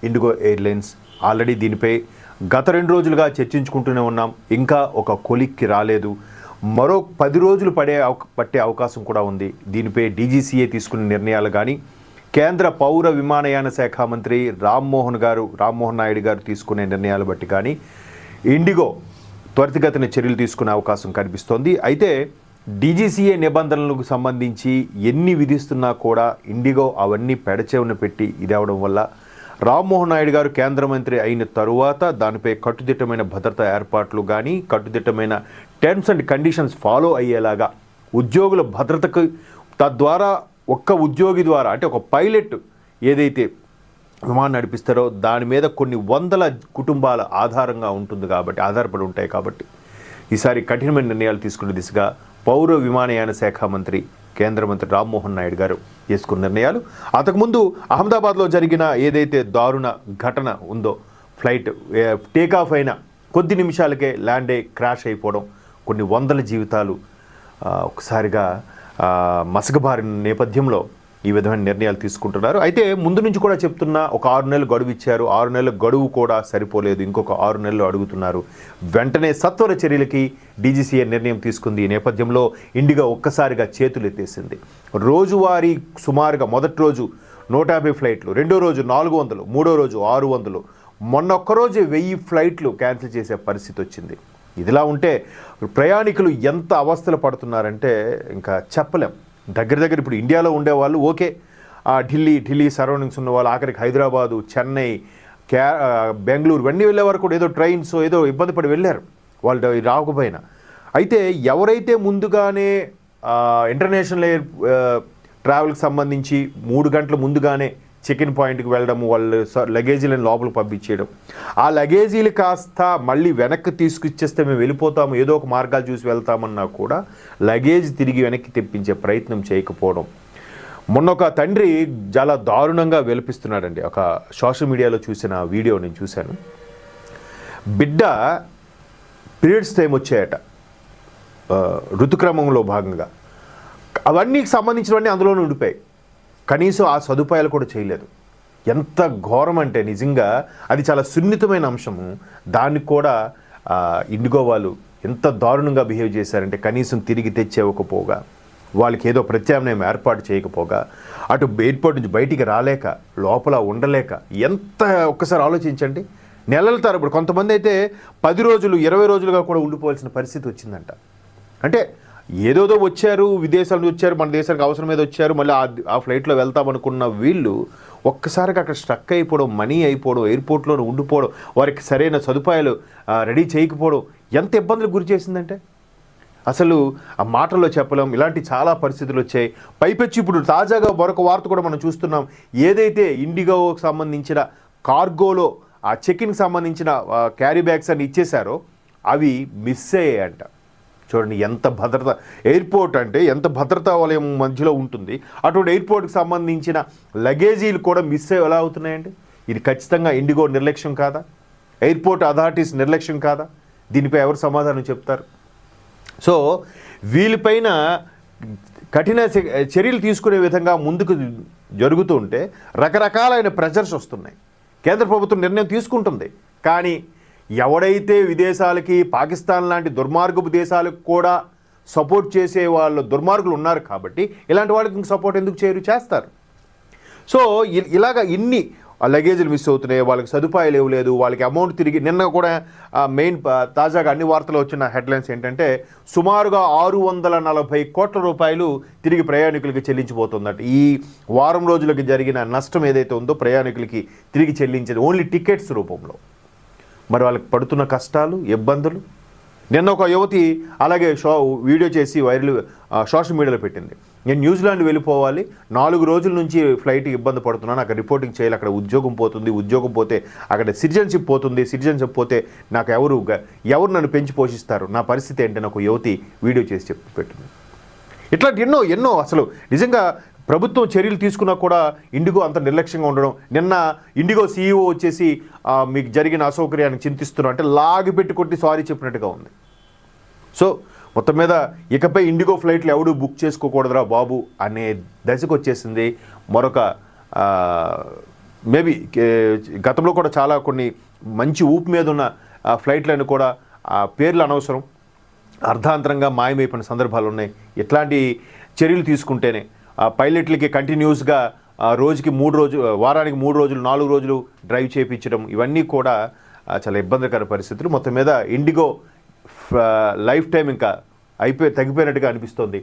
IndiGo airlines already దీనిపై గత 2 రోజులుగా చర్చించుకుంటూనే ఉన్నాం. ఇంకా ఒక కొలిక్కి రాలేదు. మరో 10 రోజులు పట్టే అవకాశం కూడా ఉంది. దీనిపై డీజీసీఏ తీసుకున్న నిర్ణయాలు కానీ, కేంద్ర పౌర విమానయాన శాఖ మంత్రి రామ్మోహన్ నాయుడు గారు తీసుకునే నిర్ణయాలు బట్టి కానీ ఇండిగో త్వరితగతిన చర్యలు తీసుకునే అవకాశం కనిపిస్తోంది. అయితే డీజీసీఏ నిబంధనలకు సంబంధించి ఎన్ని విధిస్తున్నా కూడా ఇండిగో అవన్నీ పెడచెవిన పెట్టి ఇది అవడం వల్ల రామ్మోహన్ నాయుడు గారు కేంద్ర మంత్రి అయిన తరువాత దానిపై కట్టుదిట్టమైన భద్రతా ఏర్పాట్లు కానీ, కట్టుదిట్టమైన టర్మ్స్ అండ్ కండిషన్స్ ఫాలో అయ్యేలాగా ఉద్యోగుల భద్రతకు, తద్వారా ఒక్క ఉద్యోగి ద్వారా అంటే ఒక పైలట్ ఏదైతే విమానం నడిపిస్తారో దాని మీద కొన్ని వందల కుటుంబాల ఆధారపడి ఉంటాయి కాబట్టి ఈసారి కఠినమైన నిర్ణయాలు తీసుకునే దిశగా పౌర విమానయాన శాఖ మంత్రి కేంద్ర మంత్రి రామ్మోహన్ నాయుడు గారు తీసుకున్న నిర్ణయాలు. అంతకుముందు అహ్మదాబాద్లో జరిగిన ఏదైతే దారుణ ఘటన ఉందో, ఫ్లైట్ టేకాఫ్ అయిన కొద్ది నిమిషాలకే ల్యాండ్ అయి క్రాష్ అయిపోవడం, కొన్ని వందల జీవితాలు ఒకసారిగా మసకబారిన నేపథ్యంలో ఈ విధమైన నిర్ణయాలు తీసుకుంటున్నారు. అయితే ముందు నుంచి కూడా చెప్తున్నా ఒక 6 నెలలు గడువు ఇచ్చారు. 6 నెలల గడువు కూడా సరిపోలేదు, ఇంకొక 6 నెలలు అడుగుతున్నారు. వెంటనే సత్వర చర్యలకి డీజీసీఏ నిర్ణయం తీసుకుంది. ఈ నేపథ్యంలో ఇండిగో ఒక్కసారిగా చేతులు ఎత్తేసింది. రోజువారీ సుమారుగా మొదటి రోజు 150 ఫ్లైట్లు, రెండో రోజు 400, మూడో రోజు 600, మొన్న ఒక్కరోజు 1000 ఫ్లైట్లు క్యాన్సిల్ చేసే పరిస్థితి వచ్చింది. ఇదిలా ఉంటే ప్రయాణికులు ఎంత అవస్థలు పడుతున్నారంటే ఇంకా చెప్పలేం. దగ్గర ఇప్పుడు ఇండియాలో ఉండేవాళ్ళు ఓకే, ఢిల్లీ సరౌండింగ్స్ ఉన్న వాళ్ళు, ఆఖరికి హైదరాబాదు, చెన్నై, బెంగళూరు ఇవన్నీ వెళ్ళే వరకు కూడా ఏదో ట్రైన్స్ ఏదో ఇబ్బంది పడి వెళ్ళారు వాళ్ళు రాకపోయినా. అయితే ఎవరైతే ముందుగానే ఇంటర్నేషనల్ ఎయిర్ ట్రావెల్కి సంబంధించి 3 గంటల ముందుగానే చెక్-ఇన్ పాయింట్కి వెళ్ళడం, వాళ్ళు లగేజీలను లోపలికి పంపించేయడం, ఆ లగేజీలు కాస్త మళ్ళీ వెనక్కి తీసుకొచ్చేస్తే మేము వెళ్ళిపోతాము, ఏదో ఒక మార్గాలు చూసి వెళ్తామన్నా కూడా లగేజ్ తిరిగి వెనక్కి తెప్పించే ప్రయత్నం చేయకపోవడం. మొన్న ఒక తండ్రి చాలా దారుణంగా విలపిస్తున్నాడండి. ఒక సోషల్ మీడియాలో చూసిన వీడియో నేను చూశాను. బిడ్డ పీరియడ్స్ టైం వచ్చాయట ఋతుక్రమంలో భాగంగా, అవన్నీ సంబంధించినవన్నీ అందులోనే ఉండిపోయాయి. కనీసం ఆ సదుపాయాలు కూడా చేయలేదు. ఎంత ఘోరం అంటే నిజంగా అది చాలా సున్నితమైన అంశము. దానికి కూడా ఇండిగో వాళ్ళు ఎంత దారుణంగా బిహేవ్ చేశారంటే కనీసం తిరిగి తెచ్చేవకపోగా, వాళ్ళకి ఏదో ప్రత్యామ్నాయం ఏర్పాటు చేయకపోగా, అటు ఎయిర్పోర్ట్ నుంచి బయటికి రాలేక, లోపల ఉండలేక, ఎంత ఒక్కసారి ఆలోచించండి. నెలల తరబడి, కొంతమంది అయితే 10 రోజులు 20 రోజులుగా కూడా ఉండిపోవాల్సిన పరిస్థితి వచ్చిందంట. అంటే ఏదోదో వచ్చారు, విదేశాల నుంచి వచ్చారు, మన దేశానికి అవసరం మీద వచ్చారు, మళ్ళీ ఆ ఫ్లైట్లో వెళ్తామనుకున్న వీళ్ళు ఒక్కసారిగా అక్కడ స్ట్రక్ అయిపోవడం, మనీ అయిపోవడం, ఎయిర్పోర్ట్లో ఉండిపోవడం, వారికి సరైన సదుపాయాలు రెడీ చేయకపోవడం ఎంత ఇబ్బందులకు గురి చేసిందంటే అసలు ఆ మాటల్లో చెప్పలేం. ఇలాంటి చాలా పరిస్థితులు వచ్చాయి. పైపెచ్చి ఇప్పుడు తాజాగా మరొక వార్త కూడా మనం చూస్తున్నాం. ఏదైతే ఇండిగోకి సంబంధించిన కార్గోలో ఆ చెక్-ఇన్కి సంబంధించిన క్యారీ బ్యాగ్స్ అని ఇచ్చేశారో అవి మిస్ అయ్యాయంట. చూడండి ఎంత భద్రత, ఎయిర్పోర్ట్ అంటే ఎంత భద్రతా వలయం మధ్యలో ఉంటుంది. అటువంటి ఎయిర్పోర్ట్కి సంబంధించిన లగేజీలు కూడా మిస్ అయ్యి ఎలా అవుతున్నాయండి? ఇది ఖచ్చితంగా ఇండిగో నిర్లక్ష్యం కాదా? ఎయిర్పోర్ట్ అథారిటీస్ నిర్లక్ష్యం కాదా? దీనిపై ఎవరు సమాధానం చెప్తారు? సో వీళ్ళపైన కఠిన చర్యలు తీసుకునే విధంగా ముందుకు జరుగుతూ ఉంటే రకరకాలైన ప్రెషర్స్ వస్తున్నాయి. కేంద్ర ప్రభుత్వం నిర్ణయం తీసుకుంటుంది, కానీ ఎవడైతే విదేశాలకి, పాకిస్తాన్ లాంటి దుర్మార్గపు దేశాలకు కూడా సపోర్ట్ చేసే వాళ్ళు దుర్మార్గులు ఉన్నారు కాబట్టి ఇలాంటి వాళ్ళకి సపోర్ట్ ఎందుకు చేస్తారు. సో ఇలాగ ఇన్ని లగేజీలు మిస్ అవుతున్నాయి, వాళ్ళకి సదుపాయాలు ఇవ్వలేదు, వాళ్ళకి అమౌంట్ తిరిగి. నిన్న కూడా మెయిన్ తాజాగా అన్ని వార్తలు వచ్చిన హెడ్లైన్స్ ఏంటంటే సుమారుగా 640 కోట్ల రూపాయలు తిరిగి ప్రయాణికులకి చెల్లించిపోతుందట. ఈ వారం రోజులకి జరిగిన నష్టం ఏదైతే ఉందో ప్రయాణికులకి తిరిగి చెల్లించేది ఓన్లీ టికెట్స్ రూపంలో. మరి వాళ్ళకి పడుతున్న కష్టాలు, ఇబ్బందులు. నిన్న ఒక యువతి అలాగే వీడియో చేసి సోషల్ మీడియాలో పెట్టింది. నేను న్యూజిలాండ్ వెళ్ళిపోవాలి, 4 రోజుల నుంచి ఫ్లైట్ ఇబ్బంది పడుతున్నాను, అక్కడ రిపోర్టింగ్ చేయాలి, అక్కడ ఉద్యోగం పోతుంది, ఉద్యోగం పోతే అక్కడ సిటిజన్షిప్ పోతుంది, సిటిజన్షిప్ పోతే నాకు ఎవరు నన్ను పెంచి పోషిస్తారు, నా పరిస్థితి ఏంటని ఒక యువతి వీడియో చేసి పెట్టింది. ఇట్లాంటి ఎన్నో అసలు నిజంగా ప్రభుత్వం చర్యలు తీసుకున్నా కూడా ఇండిగో అంత నిర్లక్ష్యంగా ఉండడం. నిన్న ఇండిగో సీఈఓ వచ్చేసి మీకు జరిగిన అసౌకర్యాన్ని చింతిస్తున్నా అంటే లాగి పెట్టి కొట్టి సారీ చెప్పినట్టుగా ఉంది. సో మొత్తం మీద ఇకపై ఇండిగో ఫ్లైట్లు ఎవడు బుక్ చేసుకోకూడదురా బాబు అనే దశకు వచ్చేసింది. మరొక మేబీ గతంలో కూడా చాలా కొన్ని మంచి ఊపు మీద ఉన్న ఫ్లైట్లను కూడా పేర్లు అనవసరం అర్ధాంతరంగా మాయమైపోయిన సందర్భాలు ఉన్నాయి. ఇట్లాంటి చర్యలు తీసుకుంటేనే పైలట్లకి కంటిన్యూస్గా రోజుకి వారానికి 3 రోజులు 4 రోజులు డ్రైవ్ చేయించడం ఇవన్నీ కూడా చాలా ఇబ్బందికర పరిస్థితులు. మొత్తం మీద ఇండిగో లైఫ్ టైం ఇంకా తగ్గిపోయినట్టుగా అనిపిస్తోంది.